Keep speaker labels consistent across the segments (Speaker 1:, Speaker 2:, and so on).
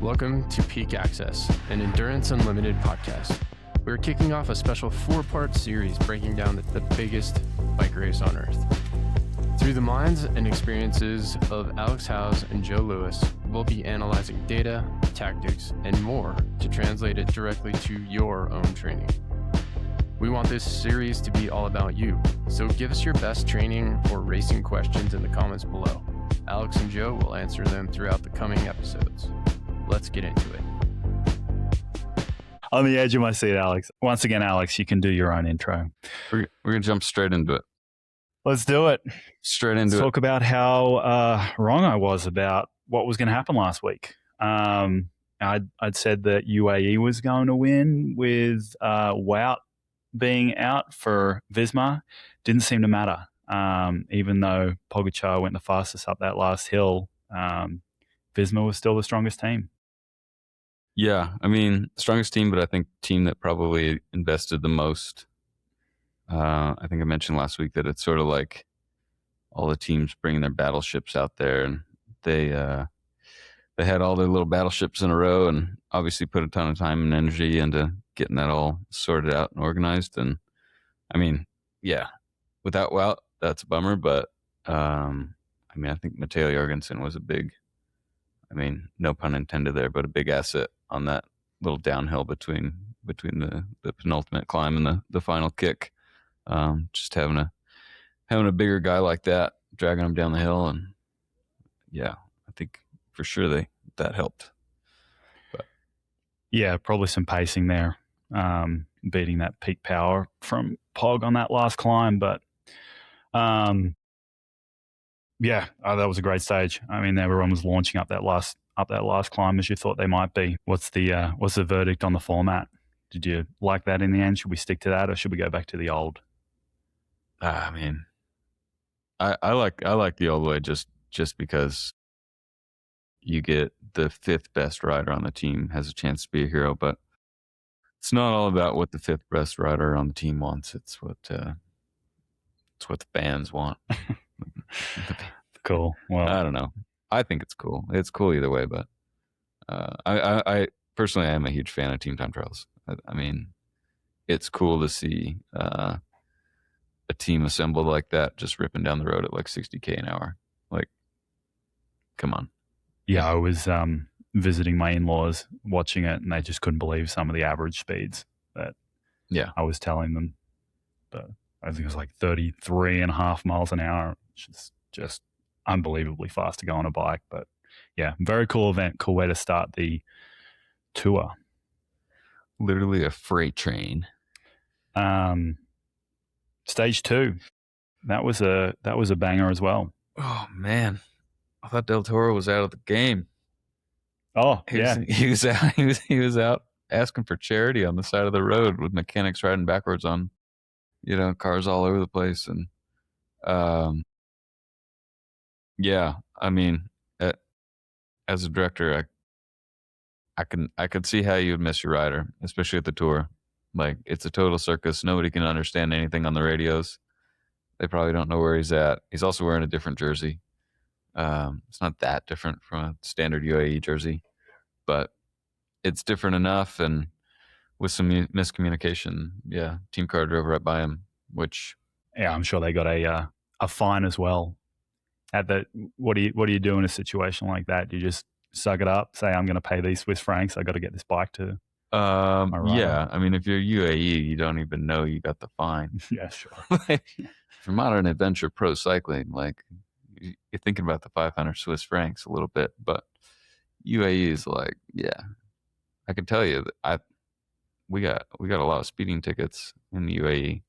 Speaker 1: Welcome to Peak Access, an Endurance Unlimited podcast. We're kicking off a special 4-part series breaking down the biggest bike race on Earth. Through the minds and experiences of Alex Howes and Joe Lewis, we'll be analyzing data, tactics, and more to translate it directly to your own training. We want this series to be all about you, so give us your best training or racing questions in the comments below. Alex and Joe will answer them throughout the coming episodes. Let's get into it.
Speaker 2: On the edge of my seat, Alex. Once again, Alex, you can do your own intro.
Speaker 3: We're going to jump straight into it.
Speaker 2: Let's do it.
Speaker 3: Straight into
Speaker 2: Let's talk about how wrong I was about what was going to happen last week. I'd said that UAE was going to win with Wout being out for Visma. Didn't seem to matter. Even though Pogačar went the fastest up that last hill, Visma was still the strongest team.
Speaker 3: Yeah, I mean, strongest team, but I think team that probably invested the most. I think I mentioned last week that it's sort of like all the teams bringing their battleships out there, and they had all their little battleships in a row, and obviously put a ton of time and energy into getting that all sorted out and organized. And I mean, yeah, without Wout, that's a bummer. But I mean, I think Matteo Jorgensen was a big, I mean, no pun intended there, but a big asset on that little downhill between the penultimate climb and the final kick. Just having a bigger guy like that dragging him down the hill, and yeah, I think for sure that helped. But
Speaker 2: yeah, probably some pacing there, beating that peak power from Pog on that last climb. But yeah, that was a great stage. I mean, everyone was launching up that last climb as you thought they might be. What's the verdict on the format? Did you like that in the end? Should we stick to that, or should we go back to the old?
Speaker 3: I mean, I like the old way just because you get the fifth best rider on the team has a chance to be a hero, but it's not all about what the fifth best rider on the team wants. It's what the fans want.
Speaker 2: Cool. Well,
Speaker 3: I don't know. I think it's cool. It's cool either way, but I personally am a huge fan of team time trials. I mean, it's cool to see a team assembled like that, just ripping down the road at like 60K an hour. Like, come on.
Speaker 2: Yeah, I was visiting my in-laws watching it, and they just couldn't believe some of the average speeds that I was telling them. But I think it was like 33.5 miles an hour, which is just unbelievably fast to go on a bike. But yeah, very cool event. Cool way to start the tour.
Speaker 3: Literally a freight train.
Speaker 2: Stage 2. That was a banger as well.
Speaker 3: Oh man, I thought Del Toro was out of the game.
Speaker 2: Oh,
Speaker 3: he was out asking for charity on the side of the road with mechanics riding backwards on, cars all over the place. And yeah, I mean, as a director, I could see how you would miss your rider, especially at the tour. Like, it's a total circus. Nobody can understand anything on the radios. They probably don't know where he's at. He's also wearing a different jersey. It's not that different from a standard UAE jersey, but it's different enough. And with some miscommunication, team car drove right by him, which...
Speaker 2: Yeah, I'm sure they got a fine as well. What do you do in a situation like that? Do you just suck it up, say, I'm going to pay these Swiss francs, I got to get this bike to...
Speaker 3: Yeah, I mean, if you're UAE, you don't even know you got the fine.
Speaker 2: Yeah, sure.
Speaker 3: For Modern Adventure Pro Cycling, like, you're thinking about the 500 Swiss francs a little bit, but UAE is like, yeah, I can tell you that we got a lot of speeding tickets in the UAE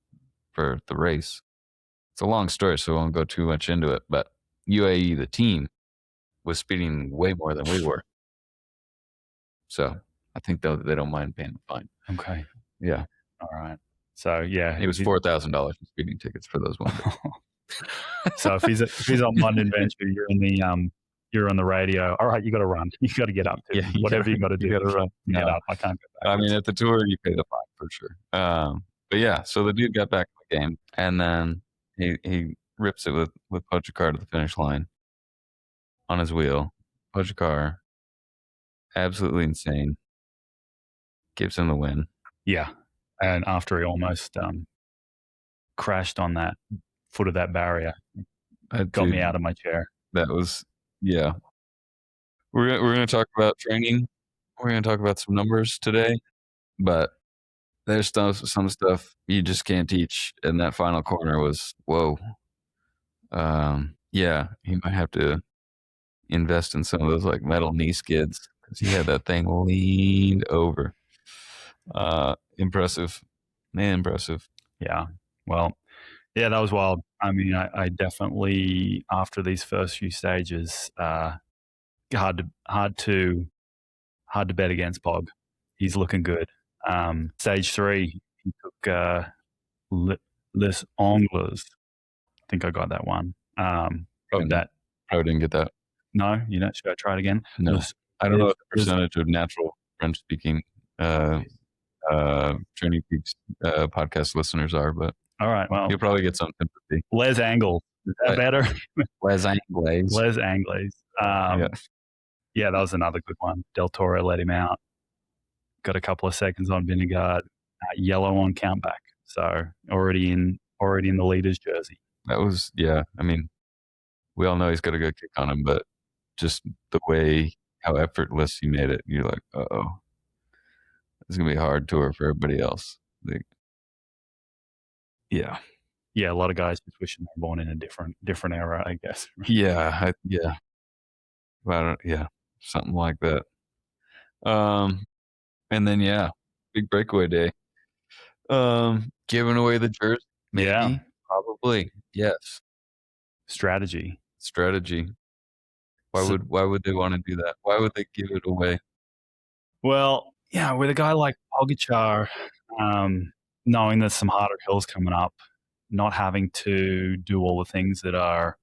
Speaker 3: for the race. It's a long story, so I won't go too much into it, but UAE, the team, was speeding way more than we were. So I think they don't mind paying the fine.
Speaker 2: Okay.
Speaker 3: Yeah.
Speaker 2: All right. So yeah,
Speaker 3: it was $4,000 in speeding tickets for those ones.
Speaker 2: So if he's on London Adventure, you're on the radio. All right, you got to run. You got to get up. Whatever you got to do.
Speaker 3: You got to run.
Speaker 2: Get up. I can't go back.
Speaker 3: I mean, at the tour, you pay the fine for sure. But yeah, so the dude got back in the game, and then he rips it with Pogačar to the finish line on his wheel. Pogačar Absolutely insane. Gives him the win.
Speaker 2: Yeah. And after he almost crashed on that foot of that barrier, got me out of my chair.
Speaker 3: That was, yeah. We're going to talk about training. We're going to talk about some numbers today, but there's some stuff you just can't teach. And that final corner was, whoa. Yeah, he might have to invest in some of those like metal knee skids because he had that thing leaned over. Impressive. Man, impressive.
Speaker 2: Yeah. Well, yeah, that was wild. I mean, I definitely, after these first few stages, hard to bet against Pog. He's looking good. Stage 3, he took Les Angles. I think I got that one.
Speaker 3: Probably didn't get that.
Speaker 2: No, you know, should I try it again?
Speaker 3: No. I don't know what the percentage of natural French-speaking TrainingPeaks podcast listeners are, but
Speaker 2: all right, well,
Speaker 3: you'll probably get some sympathy.
Speaker 2: Les Angles. Is that better?
Speaker 3: Les Angles.
Speaker 2: Les Angles. Yeah, that was another good one. Del Toro let him out. Got a couple of seconds on Vingegaard. Yellow on countback. So already in the leader's jersey.
Speaker 3: That was, yeah. I mean, we all know he's got a good kick on him, but just the way how effortless he made it, you're like, uh-oh. It's going to be a hard tour for everybody else. Yeah.
Speaker 2: Yeah, a lot of guys just wishing they were born in a different era, I guess.
Speaker 3: Yeah, yeah, something like that. And then, yeah, big breakaway day. Giving away the jersey, maybe,
Speaker 2: yeah,
Speaker 3: probably, yes.
Speaker 2: Strategy.
Speaker 3: Why would they want to do that? Why would they give it away?
Speaker 2: Well, yeah, with a guy like Pogačar, knowing there's some harder hills coming up, not having to do all the things that are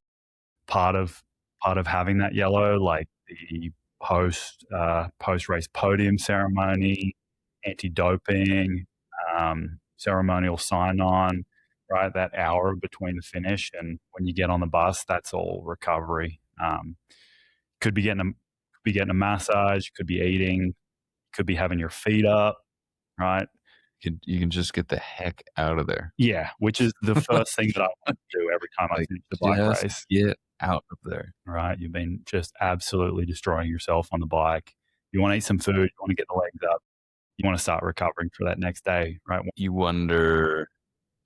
Speaker 2: part of having that yellow, like the post race podium ceremony, anti-doping, ceremonial sign-on, right? That hour between the finish and when you get on the bus, that's all recovery. Could be getting a massage, could be eating, could be having your feet up, right?
Speaker 3: You can just get the heck out of there.
Speaker 2: Yeah, which is the first thing that I want to do every time I finish the bike race.
Speaker 3: Get out of there.
Speaker 2: Right, you've been just absolutely destroying yourself on the bike. You want to eat some food, you want to get the legs up, you want to start recovering for that next day, right?
Speaker 3: You wonder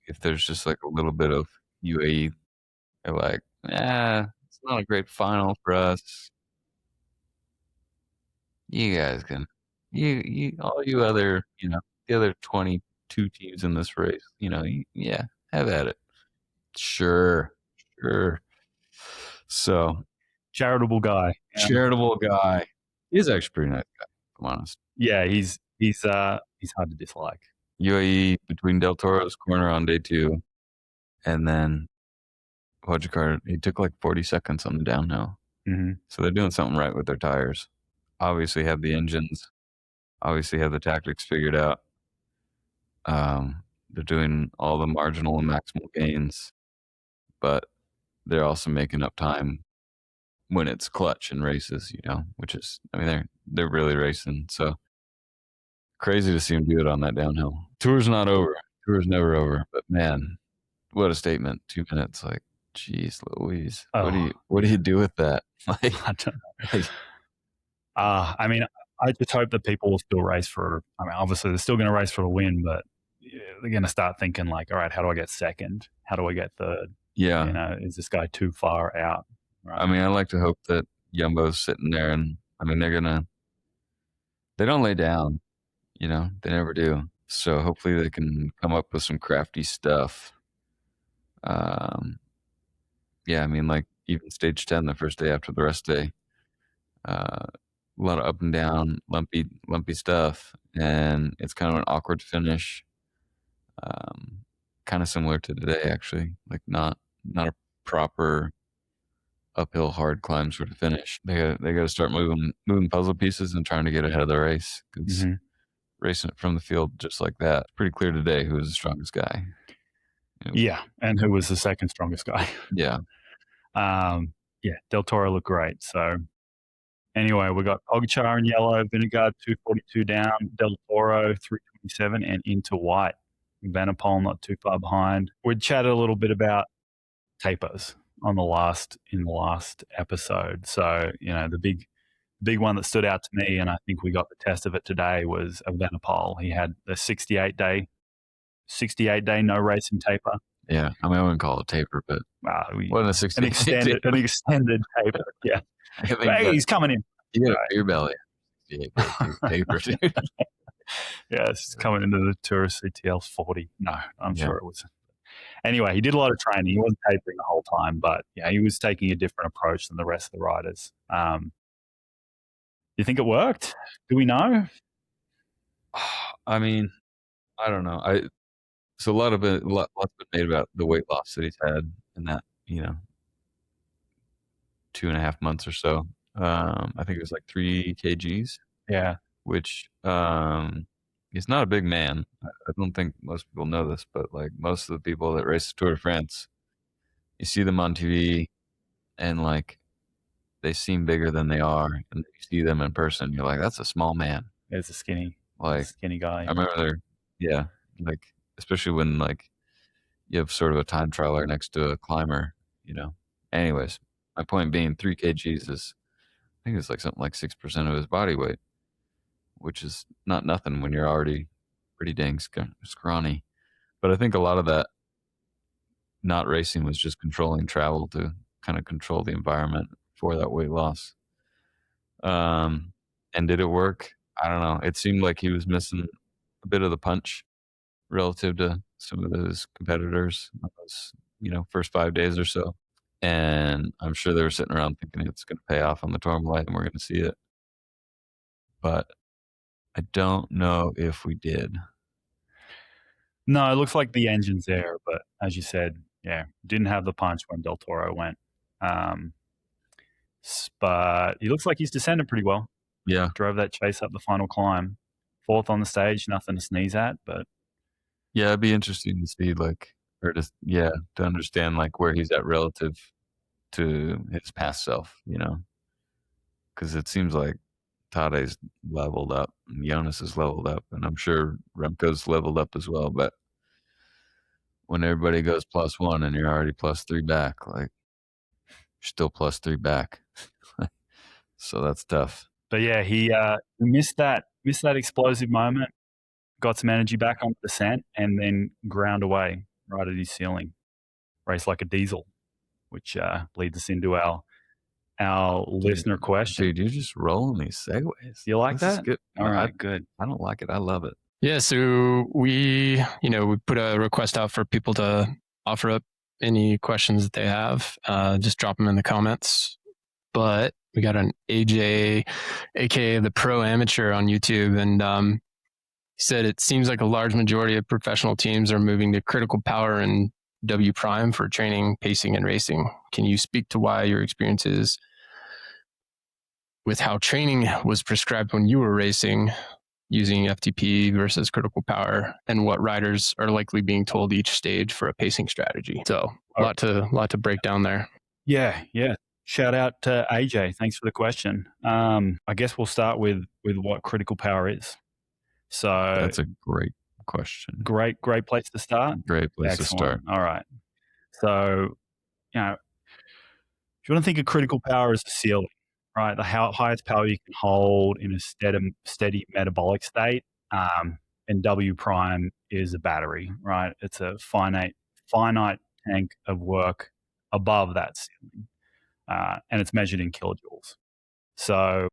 Speaker 3: if there's just like a little bit of UAE. They're like, it's not a great final for us. You guys can, all you other, the other 22 teams in this race, yeah, have at it. Sure. So,
Speaker 2: charitable guy.
Speaker 3: He's actually a pretty nice guy, if I'm honest.
Speaker 2: Yeah, he's hard to dislike.
Speaker 3: UAE between Del Toro's corner on day 2, and then Pogačar, he took like 40 seconds on the downhill.
Speaker 2: Mm-hmm.
Speaker 3: So they're doing something right with their tires. Obviously have the engines. Obviously have the tactics figured out. They're doing all the marginal and maximal gains, but they're also making up time when it's clutch in races, which is, I mean, they're really racing. So crazy to see them do it on that downhill. Tour's not over. Tour's never over. But man, what a statement! 2 minutes, like, geez, Louise, what do you do with that? Like,
Speaker 2: I don't know. I mean, I just hope that people will still race for. I mean, obviously they're still going to race for the win, but they're going to start thinking like, all right, how do I get second? How do I get third?
Speaker 3: Yeah,
Speaker 2: is this guy too far out?
Speaker 3: Right? I mean, I like to hope that Jumbo's sitting there, and I mean, they don't lay down, they never do. So hopefully they can come up with some crafty stuff. Yeah, I mean, like even stage 10, the first day after the rest day, a lot of up and down, lumpy stuff, and it's kind of an awkward finish. Kind of similar to today, actually, like not a proper uphill hard climb sort of finish. They got to start moving puzzle pieces and trying to get ahead of the race, because racing it from the field just like that, it's pretty clear today who was the strongest guy.
Speaker 2: Yeah, and who was the second strongest guy.
Speaker 3: Yeah.
Speaker 2: Yeah, Del Toro looked great. So Anyway, we got Pogacar in yellow, Vingegaard 242 down, Del Toro 327, and into white. Van der Poel not too far behind. We chatted a little bit about tapers in the last episode. So, the big one that stood out to me, and I think we got the test of it today, was Van der Poel. He had the 68-day no racing taper.
Speaker 3: Yeah, I mean, I wouldn't call it a taper, but what a 60
Speaker 2: an extended taper. Yeah, hey, he's coming in.
Speaker 3: You got a beer belly. Taper, dude.
Speaker 2: Yeah, it's coming into the Tour CTL 40. No, I'm sure it was. Anyway, he did a lot of training. He wasn't tapering the whole time, but he was taking a different approach than the rest of the riders. You think it worked? Do we know?
Speaker 3: I mean, I don't know. So lots been made about the weight loss that he's had in that 2.5 months or so. I think it was like 3 kgs.
Speaker 2: Yeah,
Speaker 3: which he's not a big man. I don't think most people know this, but like most of the people that race the Tour de France, you see them on TV and like they seem bigger than they are, and you see them in person, you're like, that's a small man.
Speaker 2: It's a skinny guy.
Speaker 3: I remember like especially when like you have sort of a time trialer next to a climber, Anyways, my point being 3 kgs is, I think it's like something like 6% of his body weight, which is not nothing when you're already pretty dang scrawny. But I think a lot of that not racing was just controlling travel to kind of control the environment for that weight loss. And did it work? I don't know. It seemed like he was missing a bit of the punch relative to some of those competitors those, first 5 days or so. And I'm sure they were sitting around thinking it's going to pay off on the Tourmalet and we're going to see it. But I don't know if we did.
Speaker 2: No, it looks like the engine's there, but as you said, didn't have the punch when Del Toro went. But he looks like he's descended pretty well.
Speaker 3: Yeah.
Speaker 2: Drove that chase up the final climb. 4th on the stage, nothing to sneeze at, but
Speaker 3: yeah, it'd be interesting to see to understand like where he's at relative to his past self, because it seems like Tade's leveled up and Jonas is leveled up, and I'm sure Remco's leveled up as well. But when everybody goes +1 and you're already +3 back, like you're still +3 back. So that's tough.
Speaker 2: But yeah, he missed that explosive moment, got some energy back on the descent, and then ground away right at his ceiling. Raced like a diesel, which leads us into our listener question.
Speaker 3: Dude, you're just rolling these segues.
Speaker 2: You like that?
Speaker 3: Good.
Speaker 2: All right, good.
Speaker 3: I don't like it. I love it.
Speaker 1: Yeah, so we put a request out for people to offer up any questions that they have. Just drop them in the comments. But we got an AJ, aka the Pro Amateur, on YouTube, and he said it seems like a large majority of professional teams are moving to critical power and W prime for training, pacing, and racing. Can you speak to why your experiences with how training was prescribed when you were racing using FTP versus critical power, and what riders are likely being told each stage for a pacing strategy? So a lot to break down there.
Speaker 2: Yeah. Shout out to AJ. Thanks for the question. I guess we'll start with what critical power is. So
Speaker 3: that's a great question.
Speaker 2: Great place to start.
Speaker 3: Great place
Speaker 2: Excellent.
Speaker 3: To start.
Speaker 2: All right. So, if you want to think of critical power as a ceiling, right? The highest power you can hold in a steady metabolic state, and W prime is a battery, right? It's a finite tank of work above that ceiling, and it's measured in kilojoules. So,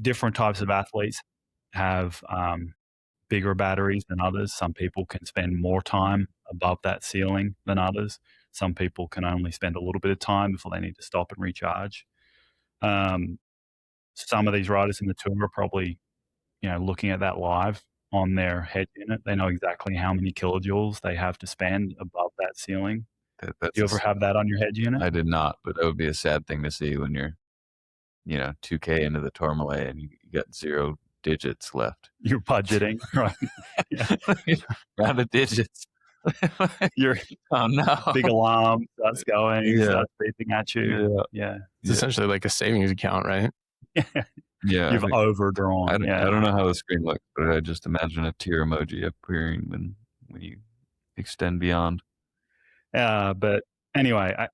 Speaker 2: different types of athletes have bigger batteries than others. Some people can spend more time above that ceiling than others. Some people can only spend a little bit of time before they need to stop and recharge. Some of these riders in the tour are probably, looking at that live on their head unit. They know exactly how many kilojoules they have to spend above that ceiling. Do you ever have that on your head unit?
Speaker 3: I did not, but that would be a sad thing to see when you're, 2K into the Tourmalet and you got 0 digits left.
Speaker 2: You're budgeting, right?
Speaker 3: Round of digits.
Speaker 2: Your
Speaker 3: Oh no!
Speaker 2: big alarm starts going,
Speaker 3: Yeah.
Speaker 2: starts beeping at you. Yeah.
Speaker 1: It's essentially like a savings account, right?
Speaker 3: Yeah.
Speaker 2: You've overdrawn.
Speaker 3: I don't know how the screen looks, but I just imagine a tear emoji appearing when you extend beyond.
Speaker 2: But anyway,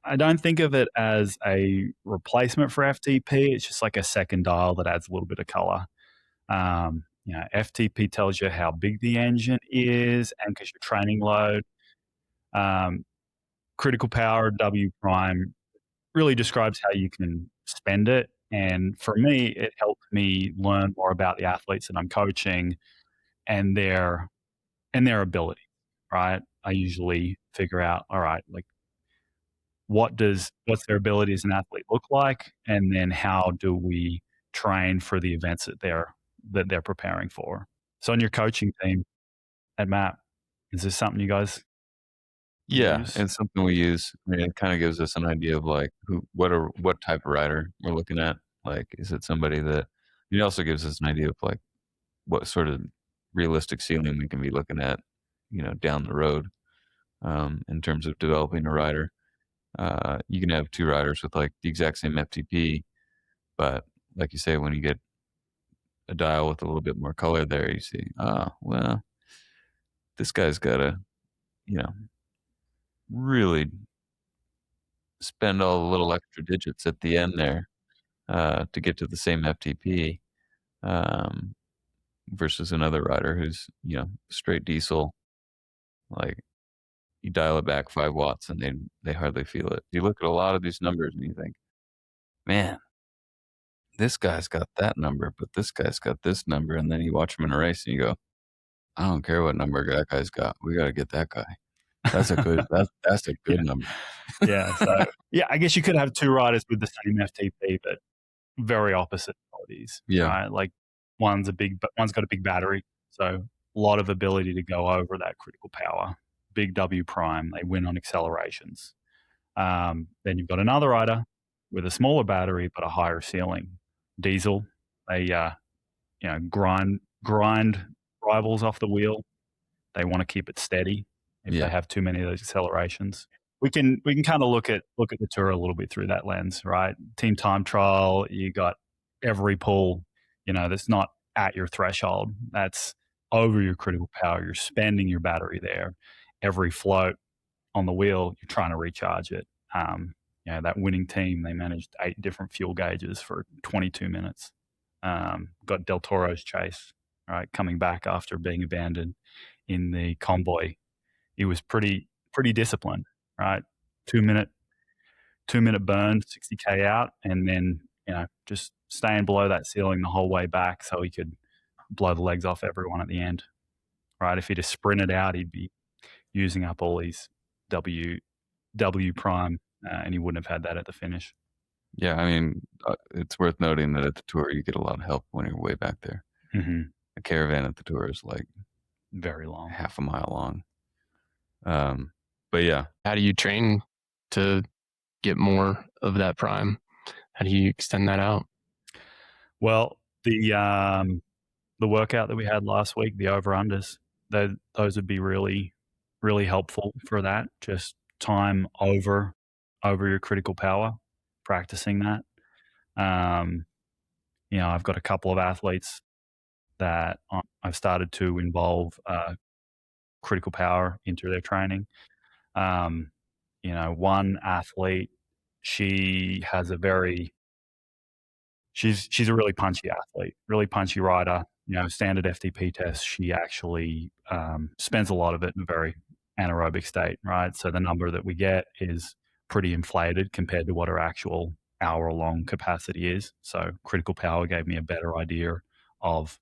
Speaker 2: I don't think of it as a replacement for FTP. It's just like a second dial that adds a little bit of color. FTP tells you how big the engine is, anchors your training load. Critical power W prime really describes how you can spend it. And for me, it helped me learn more about the athletes that I'm coaching and their ability, right? I usually figure out, all right, like what's their ability as an athlete look like, and then how do we train for the events that they're preparing for. So on your coaching team at MAP, is this something you guys use?
Speaker 3: And something we use. I mean, it kind of gives us an idea of like what type of rider we're looking at. Like, is it somebody that? It also gives us an idea of like what sort of realistic ceiling we can be looking at, down the road, in terms of developing a rider. You can have two riders with like the exact same FTP, but like you say, when you get a dial with a little bit more color there, you see, well, this guy's got to, really spend all the little extra digits at the end there to get to the same FTP, versus another rider who's, straight diesel. Like, you dial it back 5 watts and they hardly feel it. You look at a lot of these numbers and you think, man, this guy's got that number, but this guy's got this number. And then you watch him in a race and you go, I don't care what number that guy's got. We got to get that guy. That's a good, that's a good number.
Speaker 2: Yeah. So I guess you could have two riders with the same FTP, but very opposite qualities.
Speaker 3: Yeah.
Speaker 2: Right? Like one's got a big battery. So a lot of ability to go over that critical power. Big W prime, they win on accelerations. Then you've got another rider with a smaller battery but a higher ceiling. Diesel, they grind rivals off the wheel. They want to keep it steady if they have too many of those accelerations. We can kind of look at the tour a little bit through that lens, right? Team time trial, you got every pull, that's not at your threshold. That's over your critical power. You're spending your battery there. Every float on the wheel, you're trying to recharge it. That winning team, they managed 8 different fuel gauges for 22 minutes. Got Del Toro's chase, right, coming back after being abandoned in the convoy. He was pretty disciplined, right? 2 minute burn, 60K out, and then just staying below that ceiling the whole way back so he could blow the legs off everyone at the end, right? If he'd have sprinted out, he'd be using up all these W prime, and he wouldn't have had that at the finish.
Speaker 3: Yeah, I mean, it's worth noting that at the tour you get a lot of help when you're way back there.
Speaker 2: Mm-hmm.
Speaker 3: A caravan at the tour is like
Speaker 2: very long,
Speaker 3: half a mile long. But yeah,
Speaker 1: how do you train to get more of that prime? How do you extend that out?
Speaker 2: Well, the workout that we had last week, the over-unders, those would be really, really helpful for that. Just time over your critical power, practicing that. I've got a couple of athletes that I've started to involve critical power into their training. One athlete, she has she's a really punchy athlete, really punchy rider. Standard FTP test, she actually spends a lot of it in a very anaerobic state, right? So the number that we get is pretty inflated compared to what her actual hour-long capacity is. So critical power gave me a better idea of,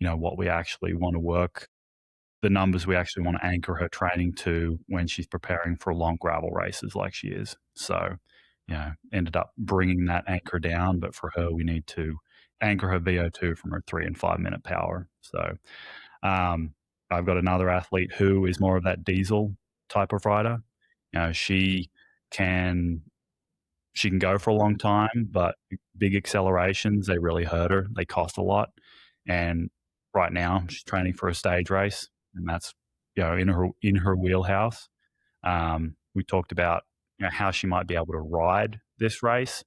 Speaker 2: what we actually want to work, the numbers we actually want to anchor her training to when she's preparing for long gravel races like she is. So, ended up bringing that anchor down, but for her, we need to anchor her VO2 from her 3 and 5 minute power. So, I've got another athlete who is more of that diesel type of rider. She can go for a long time, but big accelerations, they really hurt her. They cost a lot. And right now she's training for a stage race, and that's in her wheelhouse. We talked about how she might be able to ride this race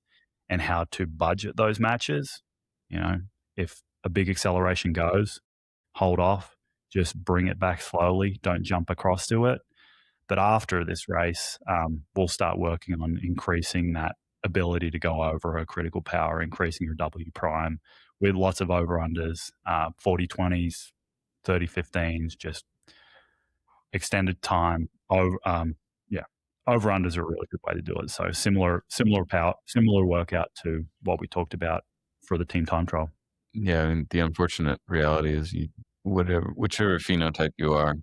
Speaker 2: and how to budget those matches. If a big acceleration goes, hold off, just bring it back slowly. Don't jump across to it. But after this race, we'll start working on increasing that ability to go over her critical power, increasing her W prime with lots of over-unders, 40-20s, 30-15s, just extended time. Over-unders are a really good way to do it. So similar workout to what we talked about for the team time trial.
Speaker 3: Yeah, I mean, the unfortunate reality is whichever phenotype you are,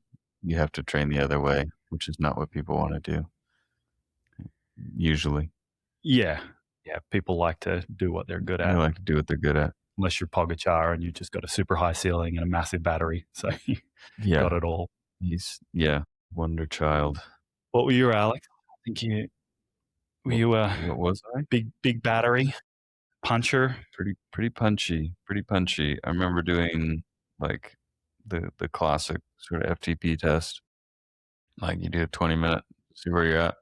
Speaker 3: you have to train the other way, which is not what people want to do usually.
Speaker 2: Yeah. People like to do what they're good at.
Speaker 3: They like to do what they're good at.
Speaker 2: Unless you're Pogacar and you just got a super high ceiling and a massive battery. So you got it all.
Speaker 3: He's wonder child.
Speaker 2: What were you, Alex? I think
Speaker 3: what was I?
Speaker 2: Big battery puncher.
Speaker 3: Pretty punchy. I remember doing like the classic sort of FTP test. Like you do a 20-minute, see where you're at,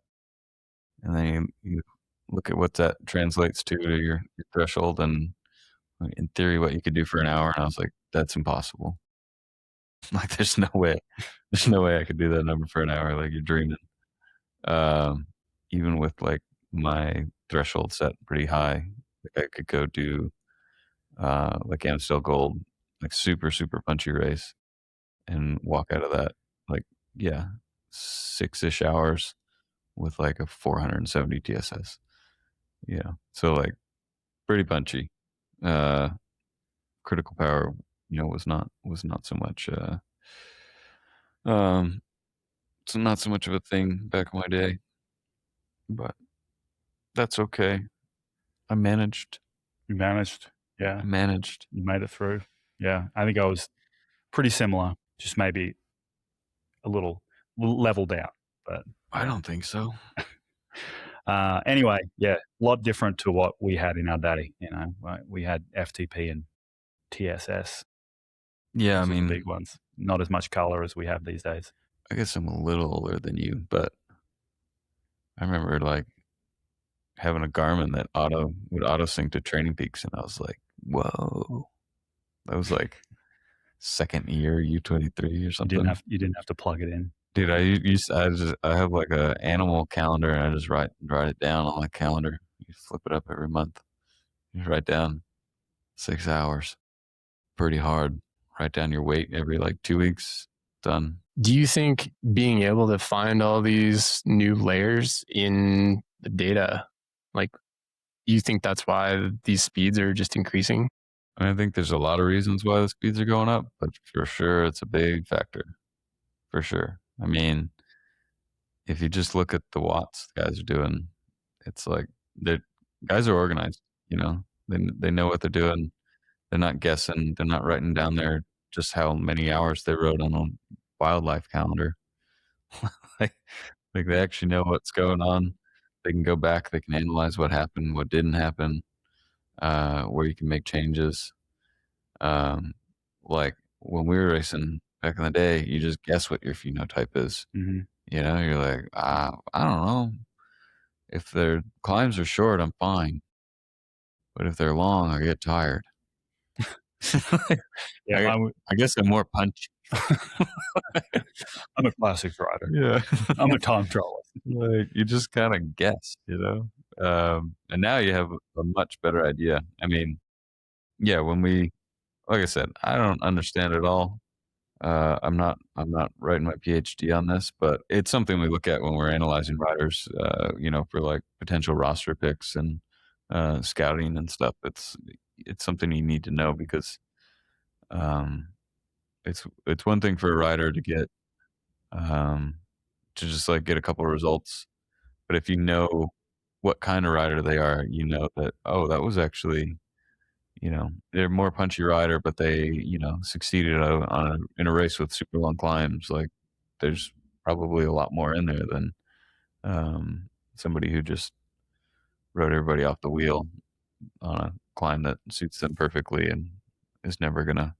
Speaker 3: and then you look at what that translates to your threshold, and in theory what you could do for an hour. And I was like, that's impossible. Like there's no way I could do that number for an hour. Like you're dreaming. Even with like my threshold set pretty high, like I could go do like Amstel Gold, like super punchy race, and walk out of that like 6-ish hours with like a 470 TSS. So like pretty punchy. Critical power, was not so much so not so much of a thing back in my day, but that's okay. I managed.
Speaker 2: You managed. Yeah.
Speaker 3: I managed.
Speaker 2: You made it through. Yeah. I think I was pretty similar, just maybe a little level down, but
Speaker 3: I don't think so.
Speaker 2: Anyway, a lot different to what we had in our daddy. We had FTP and TSS.
Speaker 3: Yeah,
Speaker 2: Those
Speaker 3: I mean,
Speaker 2: the big ones. Not as much color as we have these days.
Speaker 3: I guess I'm a little older than you, but I remember like having a Garmin that would auto sync to TrainingPeaks, and I was like, whoa. That was like second year U23 or something.
Speaker 2: You didn't have to plug it in.
Speaker 3: Dude, I have like a animal calendar, and I just write it down on the calendar. You flip it up every month. You write down 6 hours. Pretty hard. Write down your weight every like 2 weeks. Done.
Speaker 1: Do you think being able to find all these new layers in the data, like, you think that's why these speeds are just increasing?
Speaker 3: I think there's a lot of reasons why the speeds are going up, but for sure it's a big factor. For sure. I mean, if you just look at the watts the guys are doing, it's like guys are organized, they know what they're doing. They're not guessing. They're not writing down there just how many hours they rode on a wildlife calendar. like they actually know what's going on. They can go back. They can analyze what happened, what didn't happen, where you can make changes. Like when we were racing back in the day, you just guess what your phenotype is.
Speaker 2: Mm-hmm.
Speaker 3: You're like, I don't know. If their climbs are short, I'm fine. But if they're long, I get tired. I guess I'm more punchy.
Speaker 2: I'm a classics rider.
Speaker 3: Yeah.
Speaker 2: I'm a time trialist.
Speaker 3: Like you just kind of guess, and now you have a much better idea. I mean, when like I said, I don't understand it all. I'm not writing my PhD on this, but it's something we look at when we're analyzing riders, for like potential roster picks and scouting and stuff. It's something you need to know because it's one thing for a rider to get to just like get a couple of results, but if you know what kind of rider they are, that that was actually they're more punchy rider, but they succeeded in a race with super long climbs. Like there's probably a lot more in there than somebody who just rode everybody off the wheel on a climb that suits them perfectly and is never gonna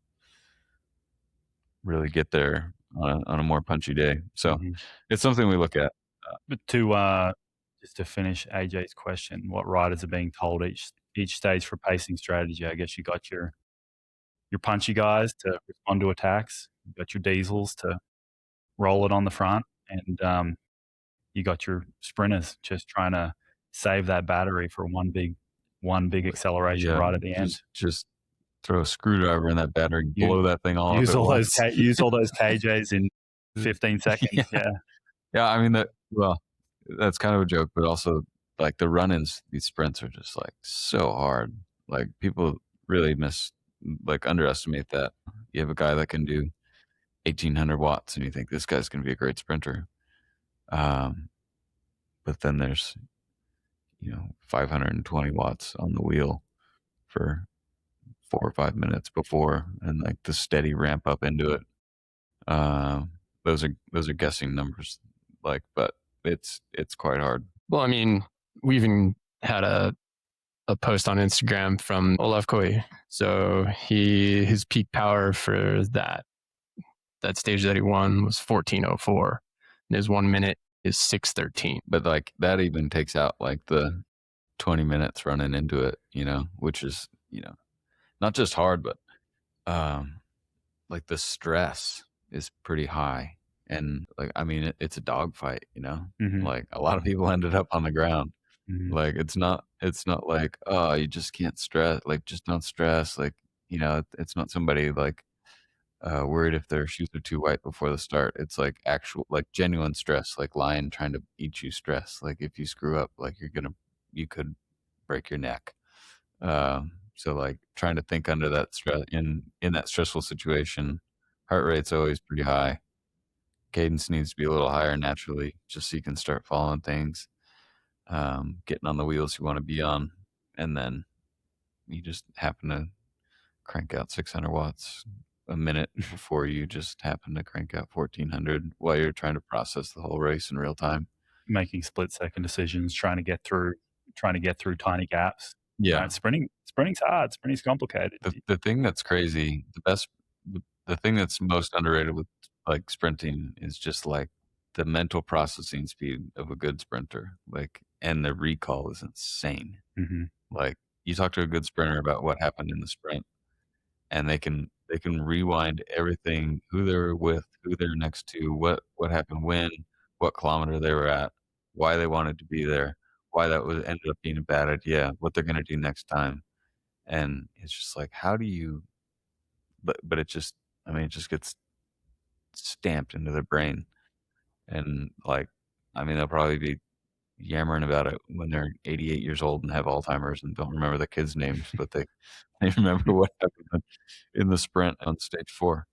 Speaker 3: really get there on a more punchy day. So
Speaker 2: Mhm.
Speaker 3: it's something we look at.
Speaker 2: But just to finish AJ's question, what riders are being told each stage for pacing strategy? I guess you got your punchy guys to respond to attacks. You got your diesels to roll it on the front, and you got your sprinters just trying to save that battery for one big acceleration right at the end.
Speaker 3: Just throw a screwdriver in that battery, blow that thing all up at once.
Speaker 2: Use all those KJs in 15 seconds.
Speaker 3: Yeah. I mean that's kind of a joke, but also like the run-ins, these sprints are just like so hard. Like people really underestimate that. You have a guy that can do 1,800 watts, and you think this guy's going to be a great sprinter. But then there's 520 watts on the wheel for 4 or 5 minutes before, and like the steady ramp up into it. Those are guessing numbers, but it's quite hard.
Speaker 1: Well, I mean, we even had a post on Instagram from Olaf Koy. So his peak power for that stage that he won was 14:04, and his 1 minute is 6:13.
Speaker 3: But like that even takes out like the 20 minutes running into it, which is not just hard, but like the stress is pretty high. And like, I mean, it's a dogfight,
Speaker 2: Mm-hmm.
Speaker 3: Like a lot of people ended up on the ground.
Speaker 2: Mm-hmm.
Speaker 3: Like it's not like, oh, you just can't stress, like just don't stress. Like, it's not somebody like worried if their shoes are too white before the start. It's like actual, like genuine stress, like lion trying to eat you stress. Like if you screw up, like you could break your neck. So like trying to think under that stress in that stressful situation, heart rate's always pretty high. Cadence needs to be a little higher naturally, just so you can start following things, getting on the wheels you want to be on, and then you just happen to crank out 600 watts a minute before you just happen to crank out 1,400 while you're trying to process the whole race in real time.
Speaker 2: Making split-second decisions, trying to get through tiny gaps.
Speaker 3: Yeah.
Speaker 2: Right? Sprinting's hard. Sprinting's complicated.
Speaker 3: The thing that's crazy, the thing that's most underrated with like sprinting is just like the mental processing speed of a good sprinter. Like, and the recall is insane.
Speaker 2: Mm-hmm.
Speaker 3: Like you talk to a good sprinter about what happened in the sprint, and they can rewind everything, who they were with, who they're next to, what happened when, what kilometer they were at, why they wanted to be there, why that ended up being a bad idea, what they're going to do next time. And it's just like, how do you, but it just gets stamped into their brain. And like, I mean, they'll probably be yammering about it when they're 88 years old and have Alzheimer's and don't remember the kids' names, but they remember what happened in the sprint on stage 4,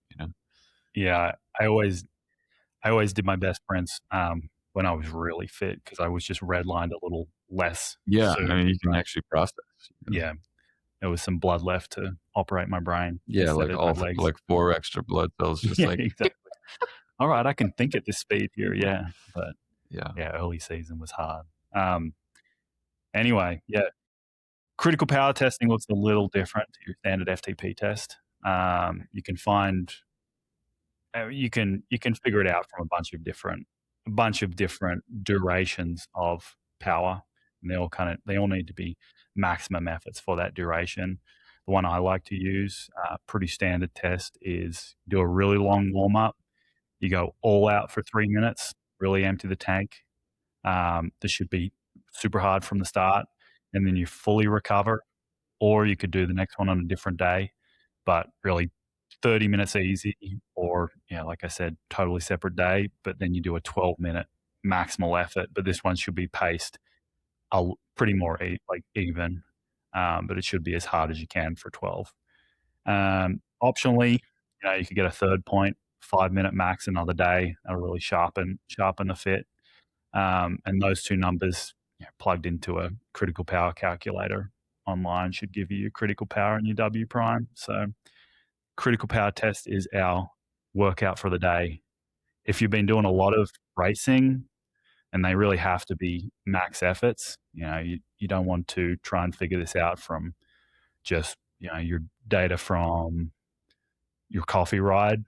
Speaker 2: Yeah, I always did my best sprints when I was really fit, because I was just redlined a little less.
Speaker 3: Yeah,
Speaker 2: soon,
Speaker 3: I mean, you can
Speaker 2: right?
Speaker 3: actually process.
Speaker 2: Yeah, there was some blood left to operate my brain.
Speaker 3: Yeah, like all like 4 extra blood cells, just like
Speaker 2: exactly. All right, I can think at this speed here. Yeah, but
Speaker 3: yeah,
Speaker 2: early season was hard. Anyway, yeah, critical power testing looks a little different to your standard FTP test. You can find you can figure it out from a bunch of different durations of power, and they all need to be maximum efforts for that duration. The one I like to use, pretty standard test, is do a really long warm up. You go all out for 3 minutes, really empty the tank. This should be super hard from the start, and then you fully recover. Or you could do the next one on a different day, but really 30 minutes easy, or like I said, totally separate day. But then you do a 12-minute maximal effort. But this one should be paced pretty more even, but it should be as hard as you can for 12. Optionally, you could get a third point, 5-minute max another day. That'll really sharpen the fit. And those two numbers plugged into a critical power calculator online should give you your critical power and your W prime. So critical power test is our workout for the day. If you've been doing a lot of racing and they really have to be max efforts, you don't want to try and figure this out from just your data from your coffee ride.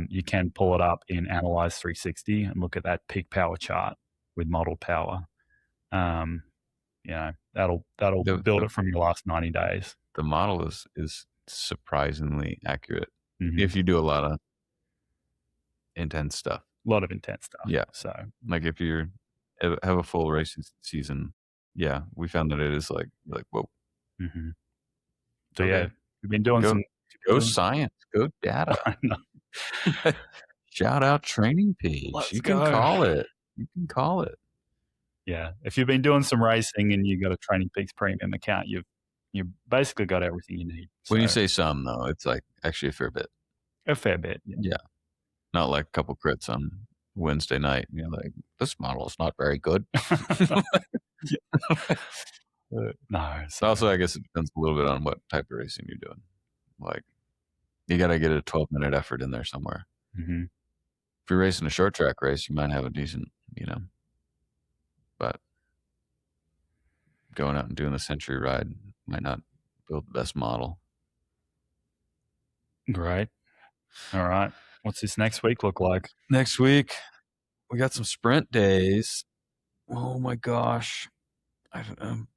Speaker 2: you can pull it up in Analyze 360 and look at that peak power chart with modeled power. That'll build it from your last 90 days.
Speaker 3: The model is surprisingly accurate
Speaker 2: Mhm.
Speaker 3: if you do a lot of intense stuff.
Speaker 2: A lot of intense stuff.
Speaker 3: Yeah.
Speaker 2: So
Speaker 3: Like if you have a full racing season, yeah, we found that it is like whoa.
Speaker 2: Mm-hmm. So
Speaker 3: okay.
Speaker 2: yeah, we've been doing
Speaker 3: go science, go data.
Speaker 2: I know.
Speaker 3: Shout out TrainingPeaks.
Speaker 2: Let's
Speaker 3: You can
Speaker 2: go.
Speaker 3: call it. You can call it.
Speaker 2: Yeah, if you've been doing some racing and you got a TrainingPeaks premium account, you've basically got everything you need.
Speaker 3: When you say some, though, it's like actually a fair bit.
Speaker 2: A fair bit.
Speaker 3: Yeah. Not like a couple crits on Wednesday night. You're like, this model is not very good.
Speaker 2: No.
Speaker 3: Also, I guess it depends a little bit on what type of racing you're doing. Like, you got to get a 12-minute effort in there somewhere.
Speaker 2: Mm-hmm.
Speaker 3: If you're racing a short track race, you might have a decent, but going out and doing the century ride might not build the best model.
Speaker 2: Great. All right. What's this next week look like?
Speaker 3: Next week, we got some sprint days. Oh my gosh. I'm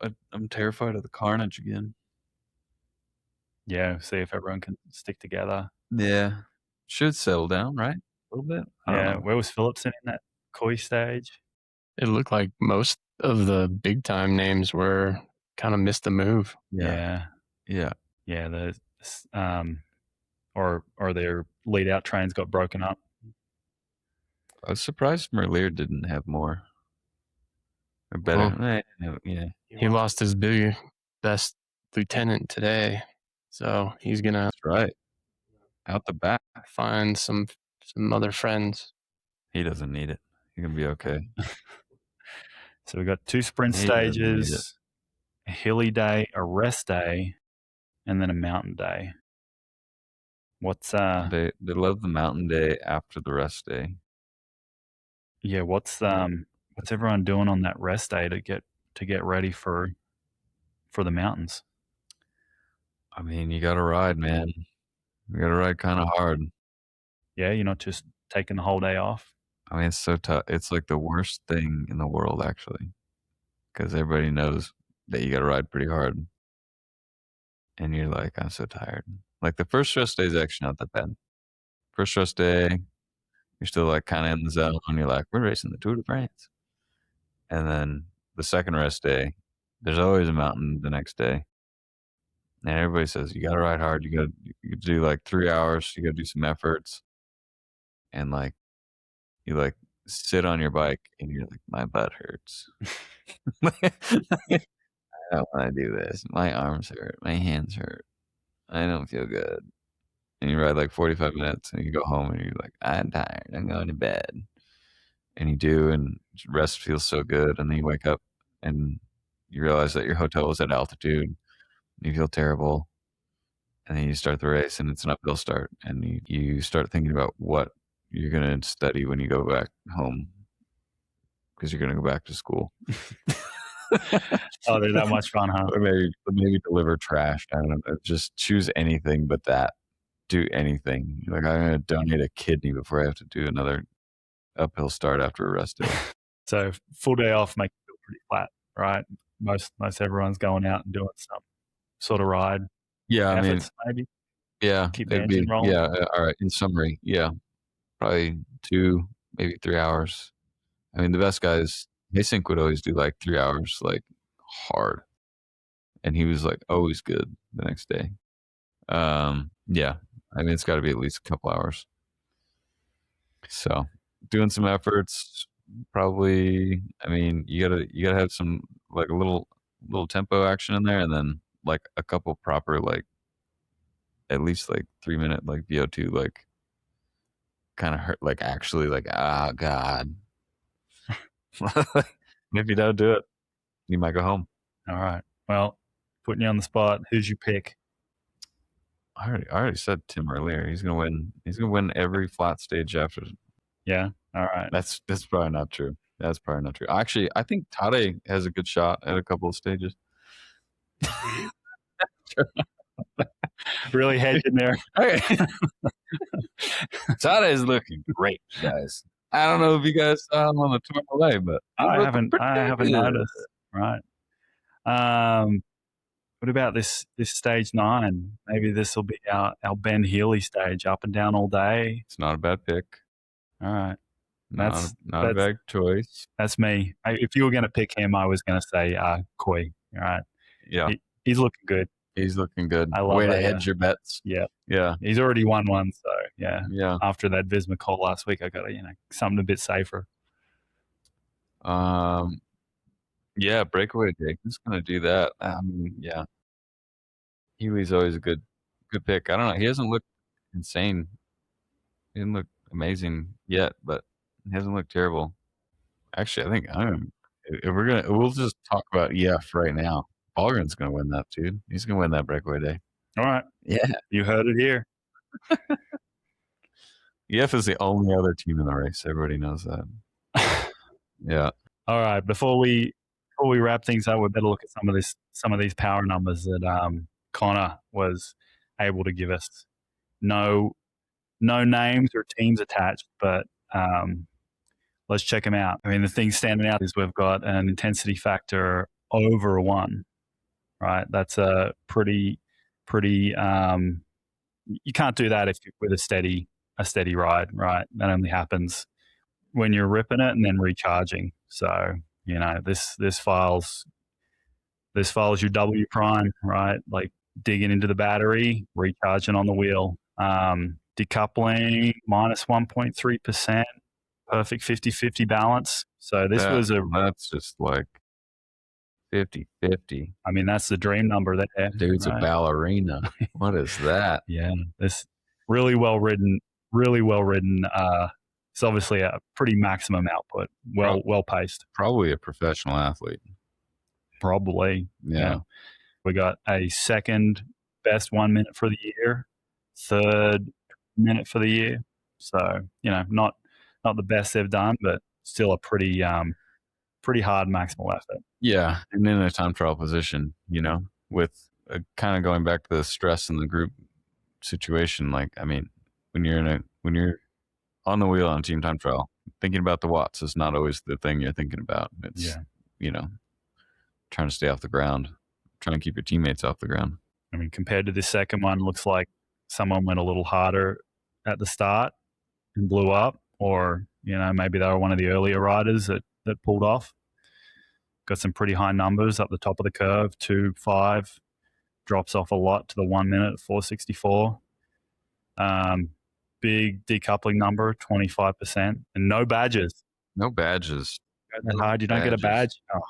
Speaker 3: terrified of the carnage again.
Speaker 2: Yeah, see if everyone can stick together.
Speaker 3: Yeah. Should settle down, right? A little bit. I don't know.
Speaker 2: Where was Phillipson in that Coy stage?
Speaker 1: It looked like most of the big time names were kind of missed the move.
Speaker 2: Yeah. Or their lead out trains got broken up.
Speaker 3: I was surprised Merlier didn't have more. Or better. Yeah.
Speaker 1: He lost his best lieutenant today. So he's going to.
Speaker 3: That's right. Out the back.
Speaker 1: Find some other friends.
Speaker 3: He doesn't need it. He's going to be okay.
Speaker 2: So we got 2 sprint stages, a hilly day, a rest day, and then a mountain day. What's
Speaker 3: they love the mountain day after the rest day.
Speaker 2: Yeah, what's everyone doing on that rest day to get ready for the mountains?
Speaker 3: I mean, you got to ride, man. You got to ride kind of hard.
Speaker 2: Yeah, you're not just taking the whole day off.
Speaker 3: I mean, it's so tough. It's like the worst thing in the world, actually, because everybody knows that you got to ride pretty hard. And you're like, I'm so tired. Like the first rest day is actually not that bad. First rest day, you're still like kind of in the zone. You're like, we're racing the Tour de France. And then the second rest day, there's always a mountain the next day. And everybody says, you got to ride hard. You got to do like 3 hours. You got to do some efforts. And like, you like sit on your bike and you're like, my butt hurts. I don't want to do this. My arms hurt. My hands hurt. I don't feel good. And you ride like 45 minutes and you go home and you're like, I'm tired. I'm going to bed. And you do, and rest feels so good. And then you wake up and you realize that your hotel is at altitude. And you feel terrible. And then you start the race and it's an uphill start. And you start thinking about what you're going to study when you go back home because you're going to go back to school.
Speaker 2: Oh, they're that much fun, huh?
Speaker 3: Or maybe deliver trash. I don't know. Just choose anything but that. Do anything. Like, I'm going to donate a kidney before I have to do another uphill start after a rest day.
Speaker 2: So full day off makes you feel pretty flat, right? Most everyone's going out and doing some sort of ride.
Speaker 3: Yeah,
Speaker 2: efforts,
Speaker 3: maybe.
Speaker 2: Yeah, keep the engine rolling.
Speaker 3: Yeah, all right. In summary, yeah, probably 2, maybe 3 hours. I mean, the best guys, Hasink would always do like 3 hours, like hard, and he was like always good the next day. Yeah, I mean, it's got to be at least a couple hours. So, doing some efforts, probably. I mean, you gotta have some like a little tempo action in there, and then like a couple proper like at least like 3-minute like VO2 like kind of hurt, like actually like God. If you don't do it, you might go home.
Speaker 2: All right. Well, putting you on the spot, who's your pick?
Speaker 3: I already said Tim earlier. He's gonna win. He's gonna win every flat stage after.
Speaker 2: Yeah. All right.
Speaker 3: That's probably not true. That's probably not true. Actually, I think Tade has a good shot at a couple of stages.
Speaker 2: Really hedging there.
Speaker 3: Sada is looking great, guys. I don't know if you guys saw him on the tour delay, but
Speaker 2: I haven't noticed. Right. What about this stage 9? Maybe this will be our Ben Healy stage, up and down all day.
Speaker 3: It's not a bad pick.
Speaker 2: All right.
Speaker 3: Not a bad choice.
Speaker 2: That's me. If you were going to pick him, I was going to say Koi. All right.
Speaker 3: Yeah.
Speaker 2: He's looking good.
Speaker 3: He's looking good.
Speaker 2: I love
Speaker 3: Way to hedge your bets.
Speaker 2: Yeah.
Speaker 3: Yeah.
Speaker 2: He's already won one, so yeah.
Speaker 3: Yeah.
Speaker 2: After that Visma call last week, I got something a bit safer.
Speaker 3: Yeah, breakaway day. Who's going to do that? Yeah. Healy's always a good pick. I don't know. He hasn't looked insane. He didn't look amazing yet, but he hasn't looked terrible. Actually, I think we'll just talk about EF right now. Ballgren's going to win that, dude. He's going to win that breakaway day.
Speaker 2: All right.
Speaker 3: Yeah.
Speaker 2: You heard it here.
Speaker 3: EF is the only other team in the race. Everybody knows that. Yeah.
Speaker 2: All right. Before we wrap things up, we better look at some of these power numbers that Connor was able to give us. No names or teams attached, but let's check them out. I mean, the thing standing out is we've got an intensity factor over 1. Right, that's a pretty. You can't do that if you're with a steady ride. Right, that only happens when you're ripping it and then recharging. So this files your W prime, right? Like digging into the battery, recharging on the wheel. Decoupling minus 1.3%, perfect 50-50 balance. So
Speaker 3: that's just like 50-50.
Speaker 2: I mean, that's the dream number there.
Speaker 3: Dude's right? A ballerina. What is that?
Speaker 2: Yeah, this really well ridden. It's obviously a pretty maximum output. Well paced.
Speaker 3: Probably a professional athlete.
Speaker 2: Probably. Yeah. We got a second best 1 minute for the year, third minute for the year. So, not the best they've done, but still a pretty hard maximal effort. Yeah,
Speaker 3: and in a time trial position, with kind of going back to the stress in the group situation. Like, I mean, when you're on the wheel on team time trial, thinking about the watts is not always the thing you're thinking about. It's trying to stay off the ground, trying to keep your teammates off the ground.
Speaker 2: I mean, compared to this second one, looks like someone went a little harder at the start and blew up, or maybe they were one of the earlier riders that pulled off. Got some pretty high numbers up the top of the curve, 2.5, drops off a lot to the 1 minute, 4.64. Big decoupling number, 25%, and no badges.
Speaker 3: No badges.
Speaker 2: Go that hard, you don't get a badge. Oh.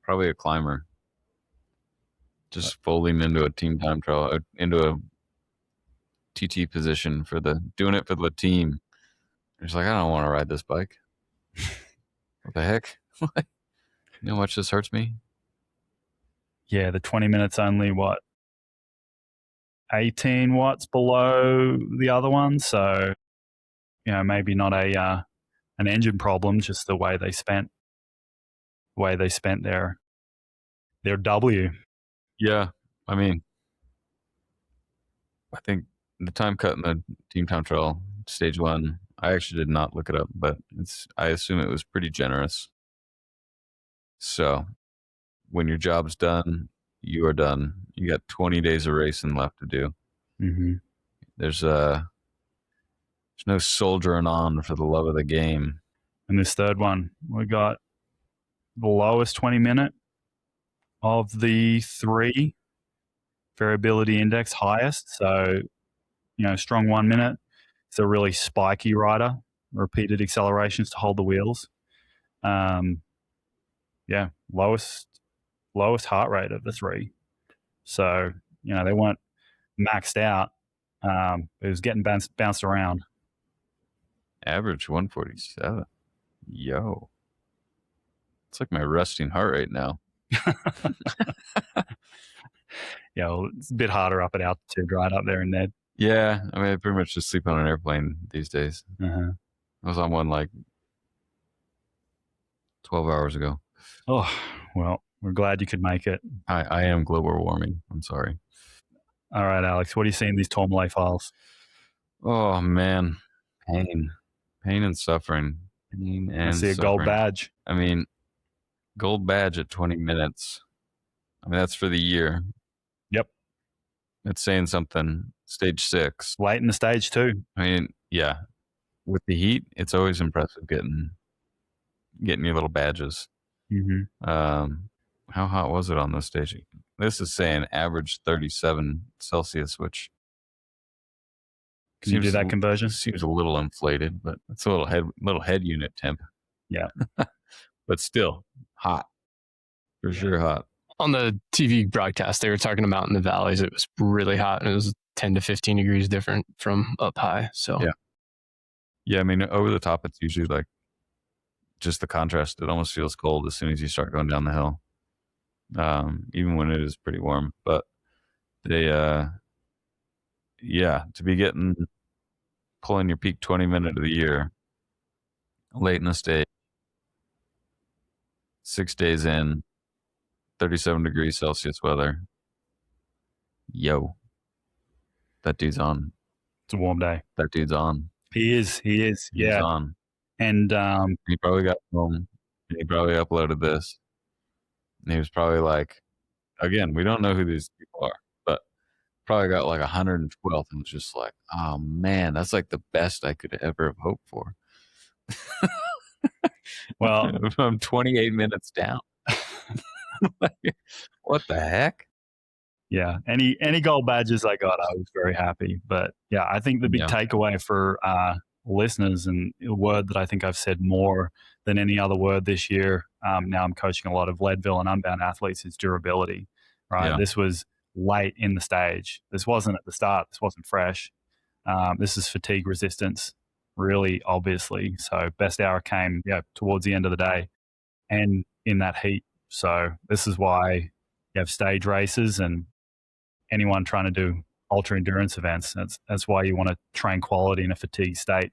Speaker 3: Probably a climber. Just folding into a team time trial, into a TT position doing it for the team. It's like, I don't want to ride this bike. What the heck? You know how much this hurts me?
Speaker 2: Yeah, the 20 minutes only, 18 watts below the other one. So, maybe not an engine problem, just the way they spent their W.
Speaker 3: Yeah, I mean, I think the time cut in the team time trial stage 1, I actually did not look it up, but I assume it was pretty generous. So when your job's done, you are done. You got 20 days of racing left to do.
Speaker 2: Mm-hmm.
Speaker 3: There's no soldiering on for the love of the game.
Speaker 2: And this third one, we got the lowest 20 minute of the 3, variability index highest. So, strong 1 minute. It's a really spiky rider, repeated accelerations to hold the wheels. Lowest heart rate of the 3. So, they weren't maxed out. It was getting bounced around.
Speaker 3: Average 147. Yo. It's like my resting heart rate now.
Speaker 2: Yeah, well, it's a bit harder up at altitude, right up there in Ned.
Speaker 3: Yeah, I mean, I pretty much just sleep on an airplane these days.
Speaker 2: Uh-huh.
Speaker 3: I was on one like 12 hours ago.
Speaker 2: Oh, well, we're glad you could make it.
Speaker 3: I am global warming. I'm sorry.
Speaker 2: All right, Alex, what do you see in these Tourmalet files?
Speaker 3: Oh man, pain and suffering, pain and
Speaker 2: I see a gold
Speaker 3: suffering.
Speaker 2: badge.
Speaker 3: I mean, gold badge at 20 minutes. I mean, that's for the year.
Speaker 2: Yep.
Speaker 3: It's saying something. Stage 6.
Speaker 2: Late in the stage too.
Speaker 3: I mean, yeah. With the heat, it's always impressive getting your little badges.
Speaker 2: Mm-hmm.
Speaker 3: How hot was it on this stage? This is saying average 37 Celsius, which
Speaker 2: Can you do that conversion?
Speaker 3: Seems a little inflated, but it's a little head unit temp.
Speaker 2: Yeah.
Speaker 3: But still hot. For sure hot.
Speaker 1: On the TV broadcast, they were talking about in the valleys, it was really hot and it was 10 to 15 degrees different from up high. So,
Speaker 3: yeah, I mean, over the top, it's usually like just the contrast. It almost feels cold as soon as you start going down the hill, even when it is pretty warm. But they, to be pulling your peak 20 minute of the year late in the stage, 6 days in, 37 degrees Celsius weather. Yo, that dude's on.
Speaker 2: It's a warm day.
Speaker 3: That dude's on.
Speaker 2: He is.
Speaker 3: He's
Speaker 2: Yeah.
Speaker 3: on.
Speaker 2: And
Speaker 3: he probably got home. And he probably uploaded this. And he was probably like, again, we don't know who these people are, but probably got like 112th and was just like, oh man, that's like the best I could ever have hoped for.
Speaker 2: Well,
Speaker 3: I'm 28 minutes down. What the heck?
Speaker 2: Yeah. Any gold badges I got, I was very happy. But yeah, I think the big takeaway for listeners, and a word that I think I've said more than any other word this year, now I'm coaching a lot of Leadville and Unbound athletes, is durability, right?
Speaker 3: Yeah.
Speaker 2: This was late in the stage. This wasn't at the start. This wasn't fresh. This is fatigue resistance, really obviously. So best hour came towards the end of the day and in that heat. So this is why you have stage races and anyone trying to do ultra endurance events. That's why you want to train quality in a fatigue state.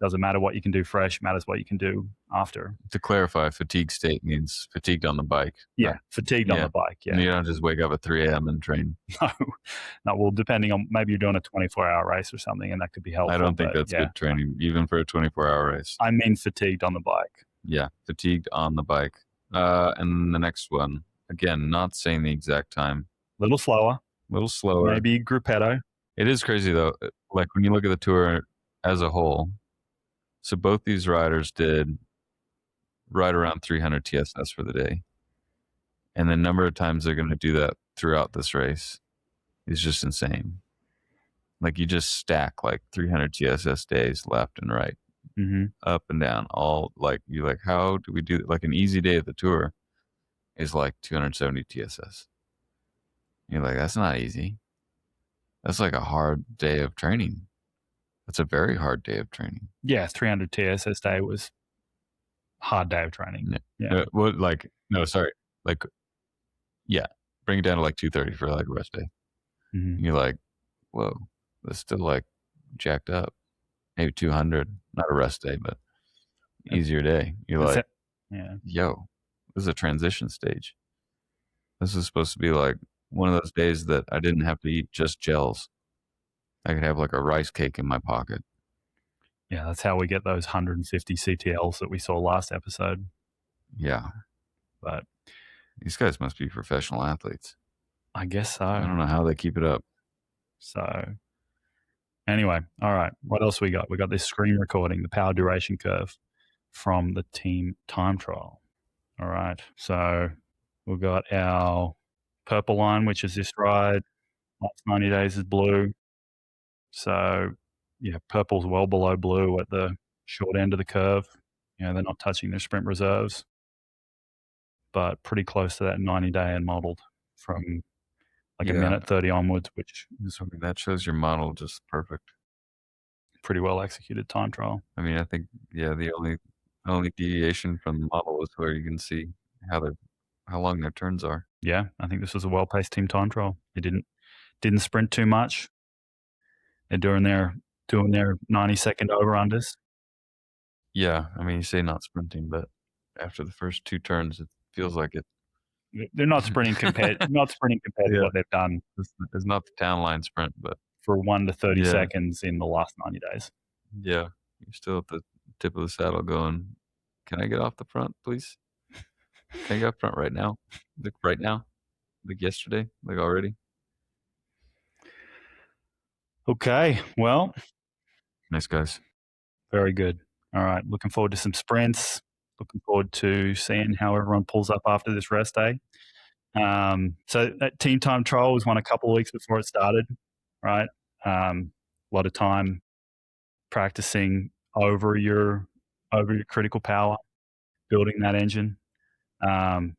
Speaker 2: Doesn't matter what you can do fresh, matters what you can do after.
Speaker 3: To clarify, fatigue state means fatigued on the bike.
Speaker 2: Yeah, fatigued on the bike. Yeah.
Speaker 3: And you don't just wake up at 3 a.m. and train.
Speaker 2: No, well, depending on, maybe you're doing a 24-hour race or something, and that could be helpful.
Speaker 3: I don't think that's good training, even for a 24-hour race.
Speaker 2: I mean fatigued on the bike.
Speaker 3: Yeah, fatigued on the bike. And the next one, again, not saying the exact time.
Speaker 2: Little slower. Maybe gruppetto.
Speaker 3: It is crazy, though. Like, when you look at the tour as a whole, so both these riders did right around 300 TSS for the day. And the number of times they're going to do that throughout this race is just insane. Like, you just stack like 300 TSS days left and right, up and down. All like, you're like, how do we do it? Like, an easy day of the tour is like 270 TSS. You're like, that's not easy. That's like a hard day of training. That's a very hard day of training.
Speaker 2: Yeah, 300 TSS day was a hard day of training. Yeah.
Speaker 3: Bring it down to like 230 for like a rest day. You're like, whoa, that's still like jacked up. Maybe 200, not a rest day, but easier day. You're like, yo, this is a transition stage. This is supposed to be like one of those days that I didn't have to eat just gels. I could have like a rice cake in my pocket.
Speaker 2: Yeah, that's how we get those 150 CTLs that we saw last episode.
Speaker 3: Yeah.
Speaker 2: But
Speaker 3: these guys must be professional athletes.
Speaker 2: I guess so.
Speaker 3: I don't know how they keep it up.
Speaker 2: So anyway, all right. What else we got? We got this screen recording, the power duration curve from the team time trial. All right. So we've got our purple line, which is this ride. Last 90 days is blue. So yeah, purple's well below blue at the short end of the curve. They're not touching their sprint reserves, but pretty close to that 90-day and modeled from like a minute 30 onwards, which is,
Speaker 3: that shows your model just perfect.
Speaker 2: Pretty well executed time trial.
Speaker 3: I mean, I think, the only deviation from the model is where you can see how long their turns are.
Speaker 2: Yeah, I think this was a well-paced team time trial. They didn't sprint too much. They're doing their 90-second over-unders.
Speaker 3: Yeah, I mean, you say not sprinting, but after the first 2 turns, it feels like it.
Speaker 2: They're not sprinting compared to what they've done.
Speaker 3: It's not the town line sprint, but
Speaker 2: for 1 to 30
Speaker 3: Yeah.
Speaker 2: seconds in the last 90 days.
Speaker 3: Yeah. You're still at the tip of the saddle going, can I get off the front, please? Can I get up front right now? Like right now? Like yesterday? Like already?
Speaker 2: Okay, well,
Speaker 3: Nice guys.
Speaker 2: very good. All right, looking forward to some sprints. Looking forward to seeing how everyone pulls up after this rest day. So that team time trial was one a couple of weeks before it started, right? A lot of time practicing over your critical power, building that engine, and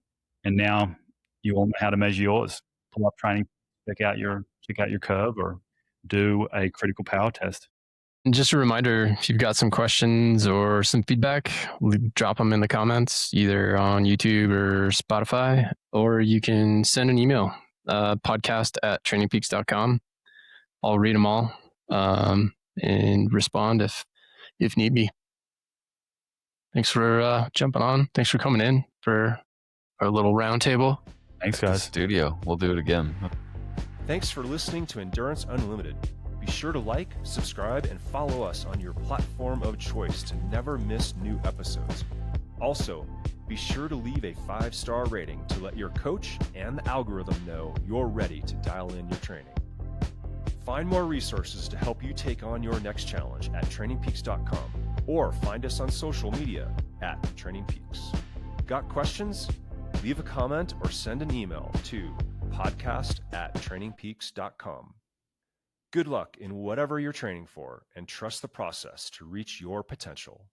Speaker 2: now you all know how to measure yours. Pull up training, check out your curve, or do a critical power test.
Speaker 1: And just a reminder, if you've got some questions or some feedback, drop them in the comments, either on YouTube or Spotify, or you can send an email, podcast@trainingpeaks.com. I'll read them all and respond if need be. Thanks for jumping on. Thanks for coming in for our little round table.
Speaker 2: Thanks,
Speaker 3: The
Speaker 2: guys.
Speaker 3: studio. We'll do it again.
Speaker 4: Thanks for listening to Endurance Unlimited. Be sure to like, subscribe, and follow us on your platform of choice to never miss new episodes. Also, be sure to leave a 5-star rating to let your coach and the algorithm know you're ready to dial in your training. Find more resources to help you take on your next challenge at TrainingPeaks.com or find us on social media at TrainingPeaks. Got questions? Leave a comment or send an email to podcast@trainingpeaks.com. Good luck in whatever you're training for, and trust the process to reach your potential.